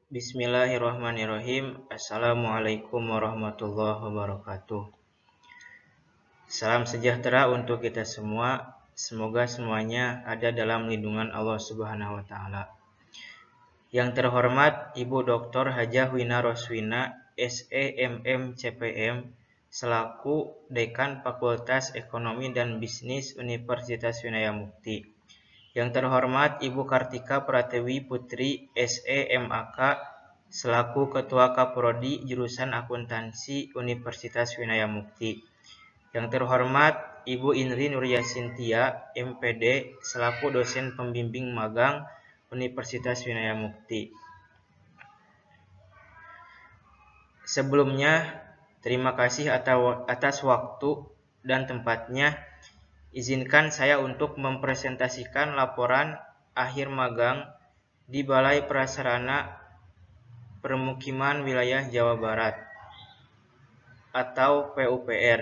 Bismillahirrahmanirrahim. Assalamualaikum warahmatullahi wabarakatuh. Salam sejahtera untuk kita semua. Semoga semuanya ada dalam lindungan Allah Subhanahu wa taala. Yang terhormat Ibu Dr. Hajah Wina Roswina, SEMM CPM, selaku Dekan Fakultas Ekonomi dan Bisnis Universitas Winaya Mukti. Yang terhormat Ibu Kartika Pratiwi Putri, SEMAK, selaku Ketua Kaprodi Jurusan Akuntansi Universitas Winaya Mukti. Yang terhormat Ibu Indri Nuria Sintia, MPD, selaku Dosen Pembimbing Magang Universitas Winaya Mukti. Sebelumnya, terima kasih atas waktu dan tempatnya. Izinkan saya untuk mempresentasikan laporan akhir magang di Balai Prasarana Permukiman Wilayah Jawa Barat atau PUPR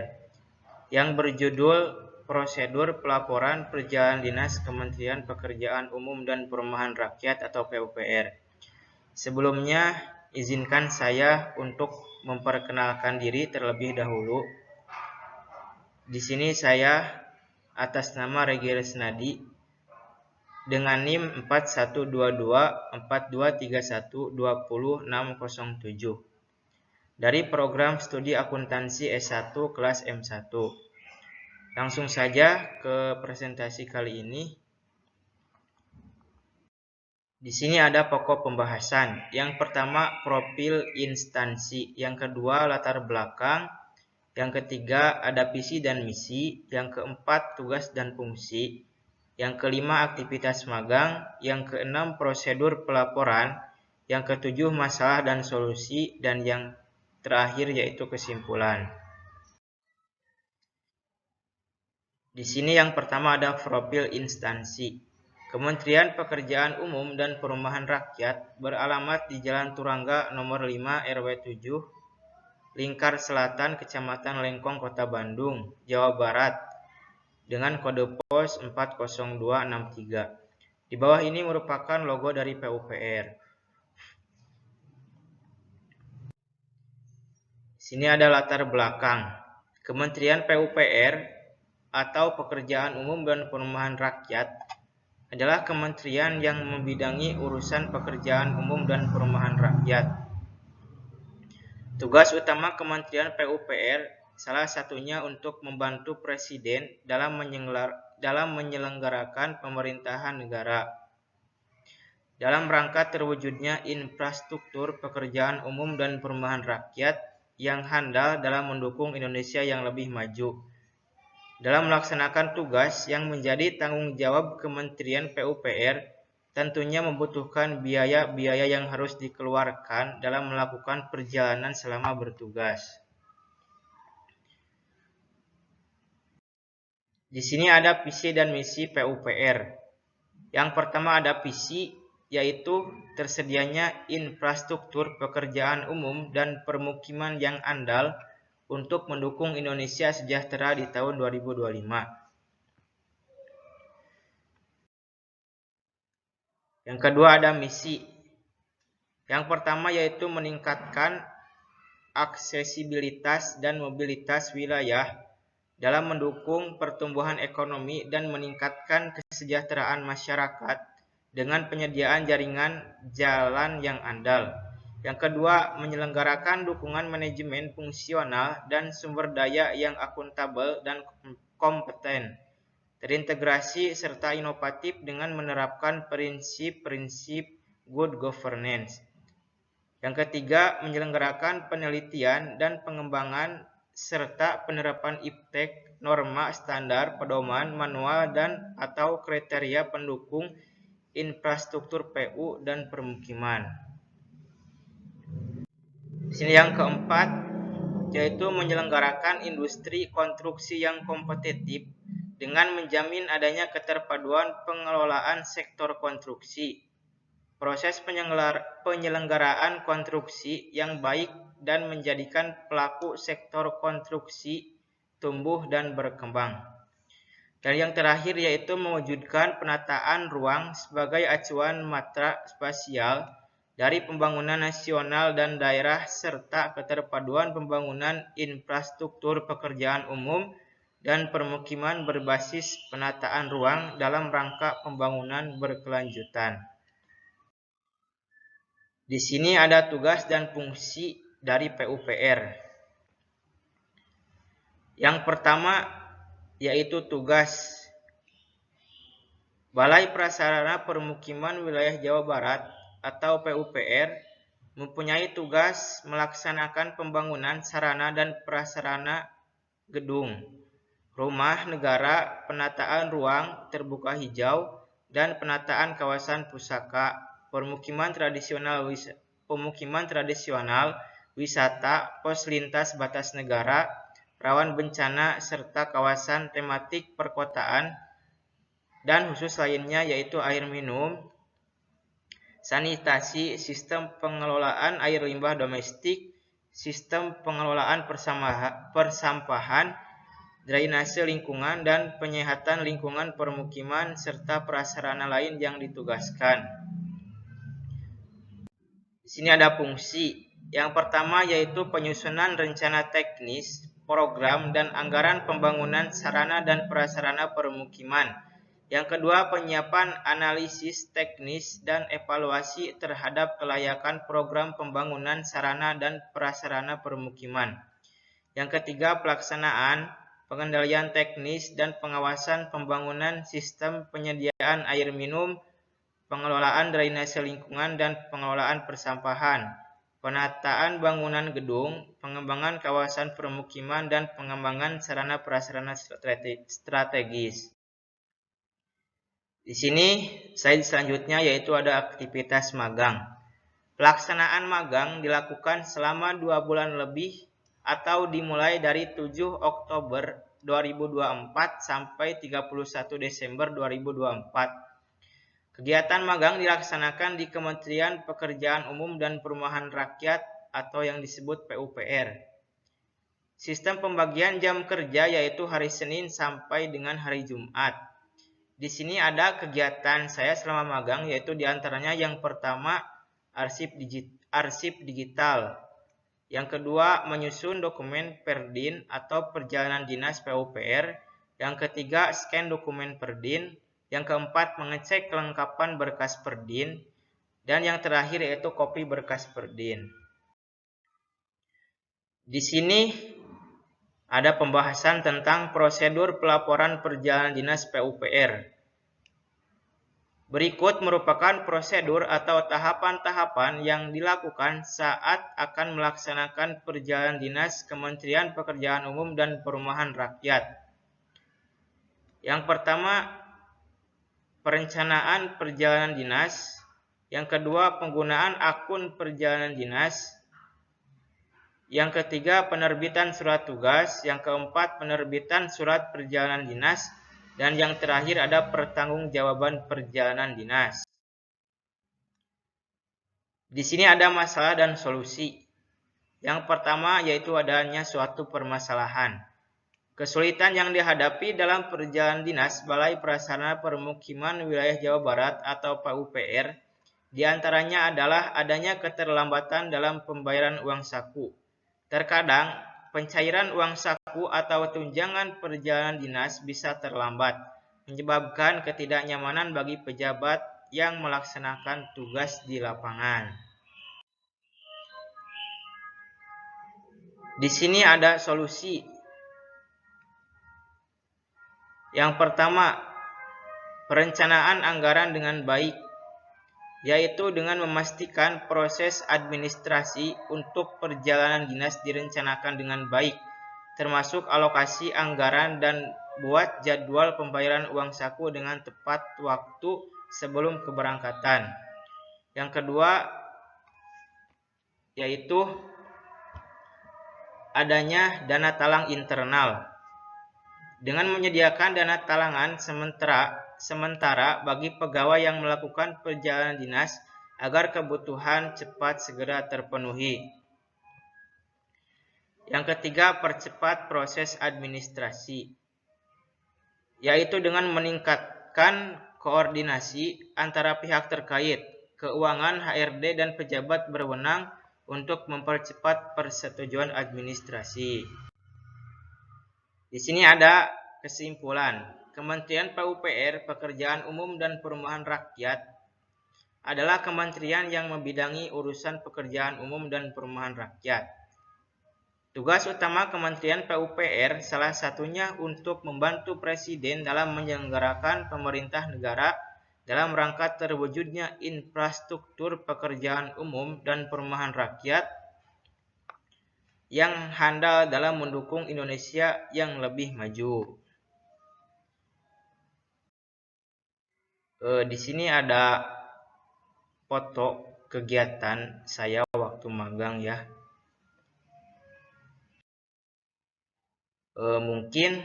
yang berjudul Prosedur Pelaporan Perjalanan Dinas Kementerian Pekerjaan Umum dan Perumahan Rakyat atau PUPR. Sebelumnya, izinkan saya untuk memperkenalkan diri terlebih dahulu. Di sini saya atas nama Regi Resnadi dengan NIM 41224231200607 dari program studi akuntansi S1 kelas M1. Langsung saja ke presentasi kali ini. Di sini ada pokok pembahasan. Yang pertama, profil instansi. Yang kedua, latar belakang. Yang ketiga, ada visi dan misi. Yang keempat, tugas dan fungsi. Yang kelima, aktivitas magang. Yang keenam, prosedur pelaporan. Yang ketujuh, masalah dan solusi. Dan yang terakhir yaitu kesimpulan. Di sini yang pertama ada profil instansi. Kementerian Pekerjaan Umum dan Perumahan Rakyat beralamat di Jalan Turangga nomor 5 RW 7, Lingkar Selatan, Kecamatan Lengkong, Kota Bandung, Jawa Barat, dengan kode pos 40263. Di bawah ini merupakan logo dari PUPR. Sini ada latar belakang. Kementerian PUPR atau Pekerjaan Umum dan Perumahan Rakyat adalah kementerian yang membidangi urusan pekerjaan umum dan perumahan rakyat. Tugas utama Kementerian PUPR salah satunya untuk membantu Presiden dalam menyelenggarakan pemerintahan negara dalam rangka terwujudnya infrastruktur pekerjaan umum dan perumahan rakyat yang handal dalam mendukung Indonesia yang lebih maju. Dalam melaksanakan tugas yang menjadi tanggung jawab Kementerian PUPR, tentunya membutuhkan biaya-biaya yang harus dikeluarkan dalam melakukan perjalanan selama bertugas. Di sini ada visi dan misi PUPR. Yang pertama ada visi, yaitu tersedianya infrastruktur pekerjaan umum dan permukiman yang andal untuk mendukung Indonesia sejahtera di tahun 2025. Yang kedua ada misi. Yang pertama yaitu meningkatkan aksesibilitas dan mobilitas wilayah dalam mendukung pertumbuhan ekonomi dan meningkatkan kesejahteraan masyarakat dengan penyediaan jaringan jalan yang andal. Yang kedua, menyelenggarakan dukungan manajemen fungsional dan sumber daya yang akuntabel dan kompeten, terintegrasi serta inovatif dengan menerapkan prinsip-prinsip good governance. Yang ketiga, menyelenggarakan penelitian dan pengembangan serta penerapan iptek, norma, standar, pedoman, manual, dan atau kriteria pendukung infrastruktur PU dan permukiman. Di sini yang keempat, yaitu menyelenggarakan industri konstruksi yang kompetitif dengan menjamin adanya keterpaduan pengelolaan sektor konstruksi, proses penyelenggaraan konstruksi yang baik dan menjadikan pelaku sektor konstruksi tumbuh dan berkembang. Dan yang terakhir yaitu mewujudkan penataan ruang sebagai acuan matra spasial dari pembangunan nasional dan daerah serta keterpaduan pembangunan infrastruktur pekerjaan umum dan permukiman berbasis penataan ruang dalam rangka pembangunan berkelanjutan. Di sini ada tugas dan fungsi dari PUPR. Yang pertama yaitu tugas. Balai Prasarana Permukiman Wilayah Jawa Barat atau PUPR mempunyai tugas melaksanakan pembangunan sarana dan prasarana gedung, rumah negara, penataan ruang terbuka hijau, dan penataan kawasan pusaka, pemukiman tradisional, wisata, pos lintas batas negara, rawan bencana, serta kawasan tematik perkotaan, dan khusus lainnya yaitu air minum, sanitasi, sistem pengelolaan air limbah domestik, sistem pengelolaan persampahan, drainase lingkungan, dan penyehatan lingkungan permukiman, serta prasarana lain yang ditugaskan. Di sini ada fungsi. Yang pertama yaitu penyusunan rencana teknis, program, dan anggaran pembangunan sarana dan prasarana permukiman. Yang kedua, penyiapan analisis teknis dan evaluasi terhadap kelayakan program pembangunan sarana dan prasarana permukiman. Yang ketiga, pelaksanaan, pengendalian teknis dan pengawasan pembangunan sistem penyediaan air minum, pengelolaan drainase lingkungan dan pengelolaan persampahan, penataan bangunan gedung, pengembangan kawasan permukiman, dan pengembangan sarana prasarana strategis. Di sini slide selanjutnya yaitu ada aktivitas magang. Pelaksanaan magang dilakukan selama 2 bulan lebih atau dimulai dari 7 Oktober 2024 sampai 31 Desember 2024. Kegiatan magang dilaksanakan di Kementerian Pekerjaan Umum dan Perumahan Rakyat atau yang disebut PUPR. Sistem pembagian jam kerja yaitu hari Senin sampai dengan hari Jumat. Di sini ada kegiatan saya selama magang yaitu diantaranya yang pertama arsip digital, yang kedua menyusun dokumen Perdin atau perjalanan dinas PUPR, yang ketiga scan dokumen Perdin, yang keempat mengecek kelengkapan berkas Perdin, dan yang terakhir yaitu kopi berkas Perdin. Di sini ada pembahasan tentang prosedur pelaporan perjalanan dinas PUPR. Berikut merupakan prosedur atau tahapan-tahapan yang dilakukan saat akan melaksanakan perjalanan dinas Kementerian Pekerjaan Umum dan Perumahan Rakyat. Yang pertama, perencanaan perjalanan dinas. Yang kedua, penggunaan akun perjalanan dinas. Yang ketiga, penerbitan surat tugas. Yang keempat, penerbitan surat perjalanan dinas. Dan yang terakhir ada pertanggungjawaban perjalanan dinas. Di sini ada masalah dan solusi. Yang pertama yaitu adanya suatu permasalahan. Kesulitan yang dihadapi dalam perjalanan dinas Balai Prasarana Permukiman Wilayah Jawa Barat atau PUPR diantaranya adalah adanya keterlambatan dalam pembayaran uang saku. Terkadang, pencairan uang saku atau tunjangan perjalanan dinas bisa terlambat, menyebabkan ketidaknyamanan bagi pejabat yang melaksanakan tugas di lapangan. Di sini ada solusi. Yang pertama, perencanaan anggaran dengan baik, yaitu dengan memastikan proses administrasi untuk perjalanan dinas direncanakan dengan baik, termasuk alokasi anggaran dan buat jadwal pembayaran uang saku dengan tepat waktu sebelum keberangkatan. Yang kedua, yaitu adanya dana talang internal. Dengan menyediakan dana talangan sementara bagi pegawai yang melakukan perjalanan dinas agar kebutuhan cepat segera terpenuhi. Yang ketiga, percepat proses administrasi, yaitu dengan meningkatkan koordinasi antara pihak terkait, keuangan, HRD, dan pejabat berwenang untuk mempercepat persetujuan administrasi. Di sini ada kesimpulan. Kementerian PUPR, Pekerjaan Umum dan Perumahan Rakyat adalah kementerian yang membidangi urusan pekerjaan umum dan perumahan rakyat. Tugas utama Kementerian PUPR salah satunya untuk membantu Presiden dalam menyelenggarakan pemerintah negara dalam rangka terwujudnya infrastruktur pekerjaan umum dan perumahan rakyat yang handal dalam mendukung Indonesia yang lebih maju. Di sini ada foto kegiatan saya waktu magang ya. Mungkin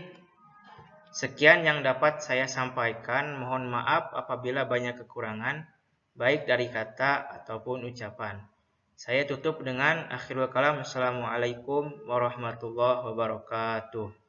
sekian yang dapat saya sampaikan. Mohon maaf apabila banyak kekurangan, baik dari kata ataupun ucapan. Saya tutup dengan akhirul kalam. Assalamualaikum warahmatullahi wabarakatuh.